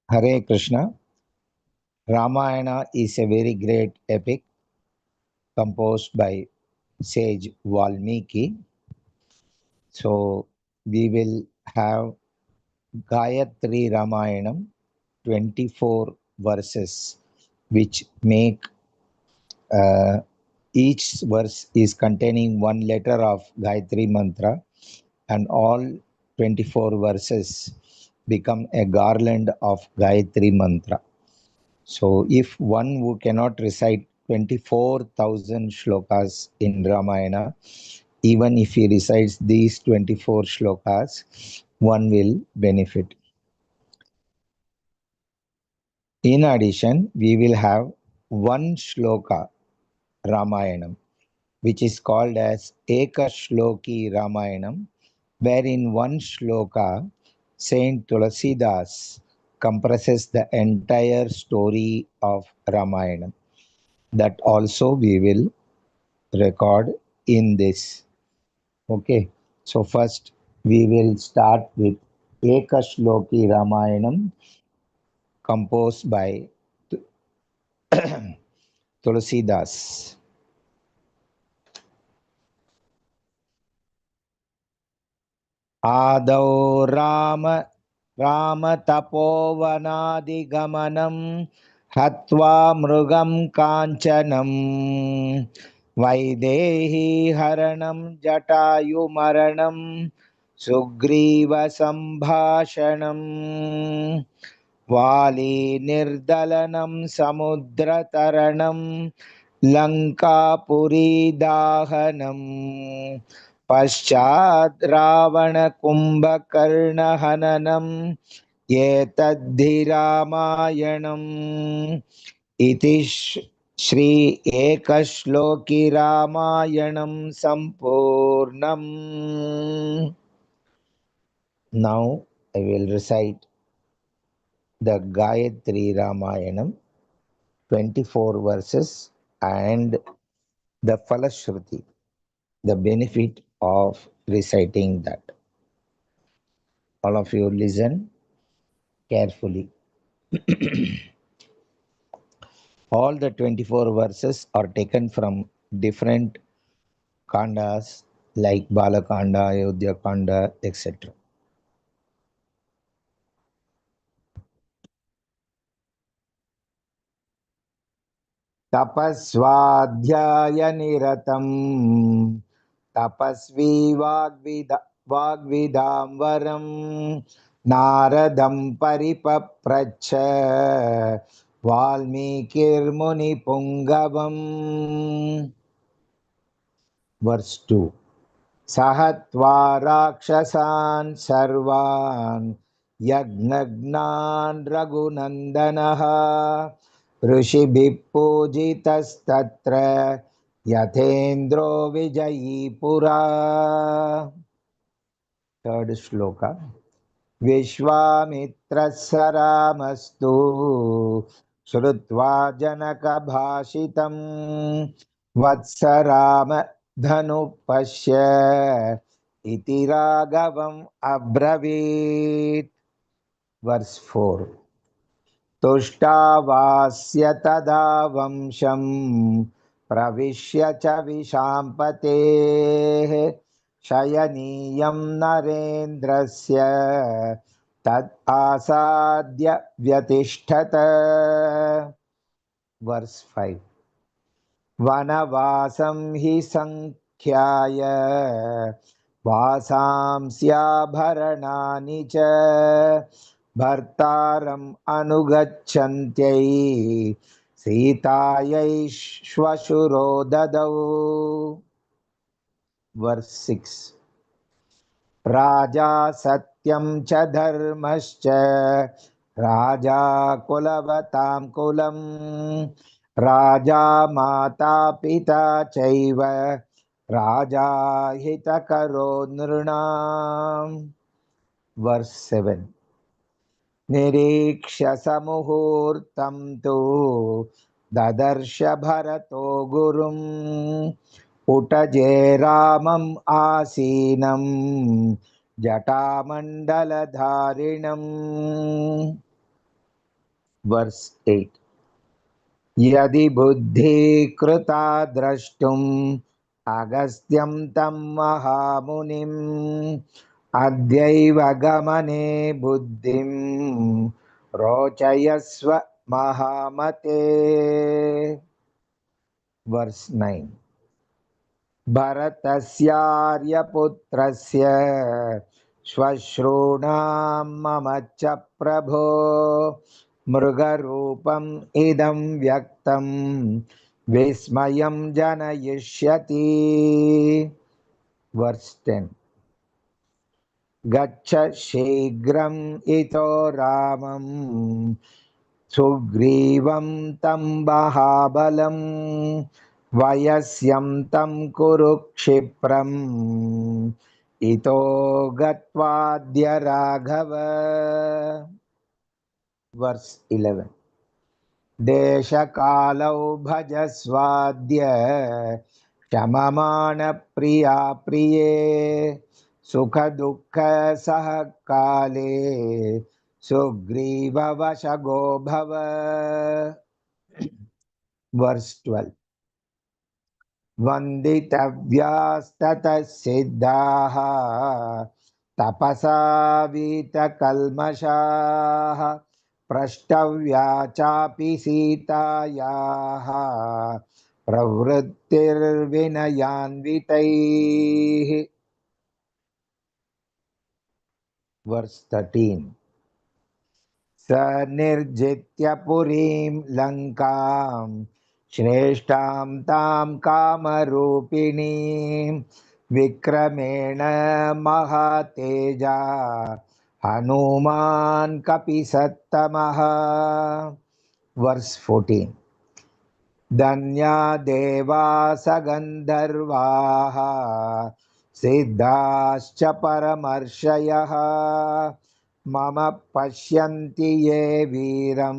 Hare Krishna. Ramayana is a very great epic composed by sage Valmiki. So we will have Gayatri Ramayanam, 24 verses, which make each verse is containing one letter of Gayatri mantra, and all 24 verses become a garland of Gayatri mantra. So, if one who cannot recite 24,000 shlokas in Ramayana, even if he recites these 24 shlokas, one will benefit. In addition, we will have one shloka Ramayanam, which is called as Eka Shloki Ramayanam, wherein one shloka, Saint Tulasidas compresses the entire story of Ramayana. That also we will record in this. Okay, so first we will start with Ekashloki Ramayanam composed by Tulasidas. Adau Ramatapovanaadigamanam Hatva Mrugam Kanchanam Vaidehi Haranam Jatayu Maranam Sugriva Sambhashanam Vali Nirdalanam Samudrataranam Lankapuri Dahanam पश्चात् रावणकुम्भकर्णहननम् एतद्धि रामायणम् इति श्री एकश्लोकी रामायणं सम्पूर्णम्. Now I will recite the Gayatri Ramayanam, 24 verses, and the Falashruti, the benefit of reciting that. All of you listen carefully. All the 24 verses are taken from different kandas like Balakanda, Ayodhya Kanda, etc. Tapasvadhyaya niratam tapasvi vagvidamvaram naradam paripapracha Valmikir Muni Pungavam. Verse 2. Sahatva Rakshasan Sarvan Yagnagnan Raghunandanaha Rishibhi Pujitastatra Yathendro Vijayi Pura. Third shloka. Vishwamitrasya Ramastu Shrutva Janaka Bhashitam Vatsarama Dhanupashya Iti Raghavam Abravit. Verse 4. Tushtavasya tada vamsham pravishya cha vishampate shayaniyam narendrasya tad asadya vyatishthata. Verse 5. Vanavasam hi sankhyaya vasamsya bharanani cha Bhartaram anugachantyai Sitayai shvashuro dadau. Verse 6. Raja satyam cha dharmascha Raja kulavatam kulam Raja mata pita chaiva Raja hitakaro nrunam. Verse 7. Nirikshya samuhurtam tu Dadarsha bharato gurum Utaje ramam asinam Jatamandaladharinam. verse 8. यदि बुद्धि कृता द्रष्टुम् अगस्त्यं तं महामुनिम् अद्यैव गमने बुद्धिं रोचयस्व महामते. verse 9. भरतस्यार्यपुत्रस्य श्वश्रूणां मम च प्रभो मृगरूपम् इदं व्यक्तं विस्मयं जनयिष्यति. verse 10. गच्छ शीघ्रम् इतो रामं सुग्रीवं तं महाबलं वयस्यं तं कुरु क्षिप्रम् इतो गत्वाद्य राघव. verse 11. देशकालौ भजस्वाद्य क्षममाण प्रिया प्रिये सुख दुःख सह काले सुग्रीव वशगो भव. verse 12. वन्दितव्यास्ततः सिद्धाः तपसा वीतकल्मषाः प्रष्टव्या चापि सीतायाः प्रवृत्तिर्विनयान्वितैः. verse 13. स निर्जित्य पुरीं लङ्कां श्रेष्ठां तां कामरूपिणीं विक्रमेण महातेजा हनुमान् कपिसत्तमः. verse 14. धन्या देवास गन्धर्वाः सिद्धाश्च परमर्षयः मम पश्यन्ति ये वीरं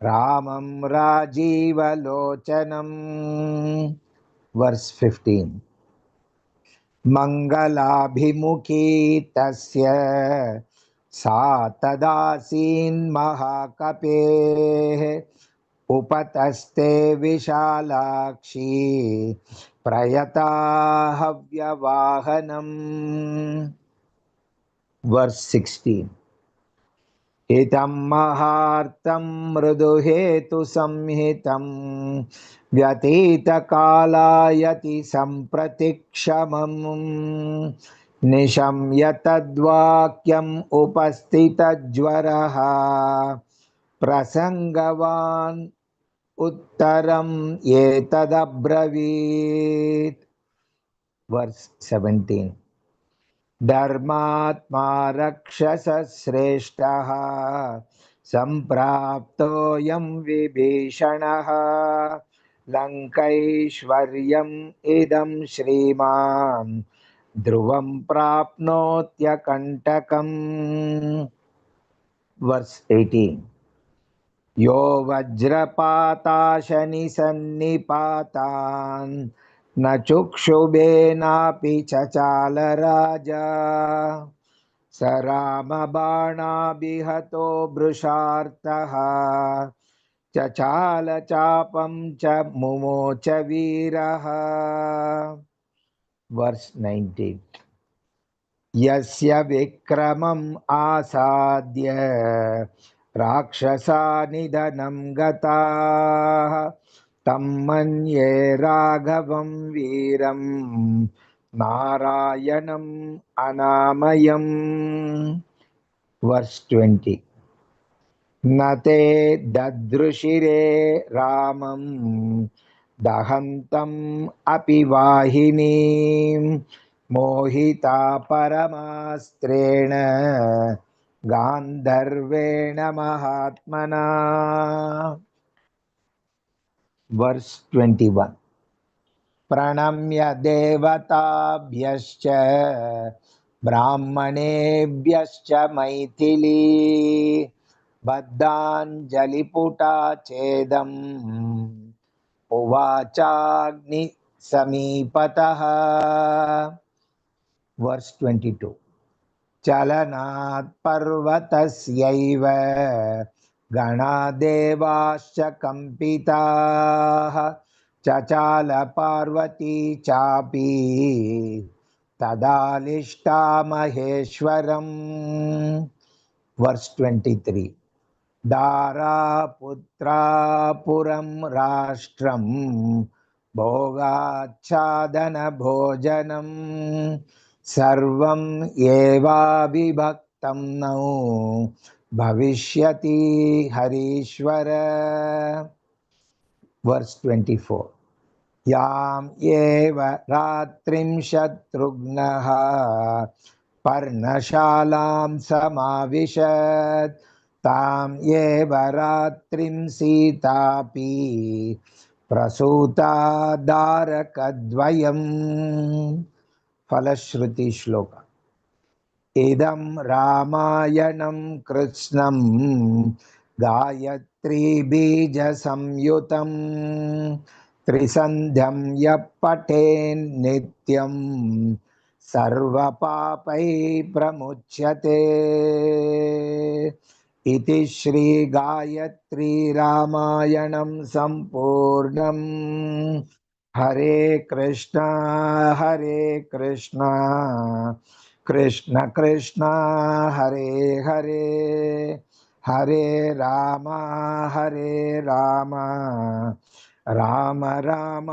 रामं राजीवलोचनम्. verse 15. मङ्गलाभिमुखी तस्य सा तदासीन्महाकपेः उपतस्ते विशालाक्षी प्रयता हव्यवाहनम्. verse 16. हितं महार्तं मृदुहेतुसंहितं व्यतीतकालायति सम्प्रतिक्षमम् निशम्य तद्वाक्यम् उपस्थितज्वरः प्रसङ्गवान् उत्तरम् एतदब्रवीत्. verse 17. धर्मात्मा रक्षसश्रेष्ठः सम्प्राप्तोऽयं विभीषणः लङ्कैश्वर्यम् इदं श्रीमान् ध्रुवं प्राप्नोत्यकण्टकम्. verse 18. यो वज्रपाताशनिसन्निपातान् न चुक्षुभेनापि चचाल राजा स रामबाणाभिहतो भृशार्तः चचाल चापं च मुमोच वीरः. verse 19. यस्य विक्रमम् आसाद्य राक्षसा निधनं गताः तं मन्ये राघवं वीरं नारायणम् अनामयम्. verse 20. न ते ददृशिरे रामं दहन्तम् अपि वाहिनीं मोहिता परमास्त्रेण गान्धर्वेण महात्मना. verse 21. प्रणम्य देवताभ्यश्च ब्राह्मणेभ्यश्च मैथिली बद्धाञ्जलिपुटा चेदम् उवाचाग्निसमीपतः. verse 22. चलनात् पर्वतस्यैव गणादेवाश्च कम्पिताः चचाल पार्वती चापि तदालिष्टा महेश्वरम्. Verse 23. दारापुत्रा पुरं राष्ट्रं भोगाच्छादनभोजनं सर्वं एवाविभक्तं नौ भविष्यति हरीश्वर. Verse 24. याम एव रात्रिं शत्रुघ्नः पर्णशालां समाविशत् ताम एव रात्रिं सीतापि प्रसूता दारकद्वयम्. फलश्रुति श्लोक. इदं रामायणं कृत्स्नं गायत्री बीज संयुतं त्रिसन्ध्यं यः पठेन्नित्यं सर्वपापैः प्रमुच्यते. इति श्री गायत्री रामायणं संपूर्णम्. हरे कृष्णा कृष्ण कृष्ण हरे हरे, हरे राम राम राम राम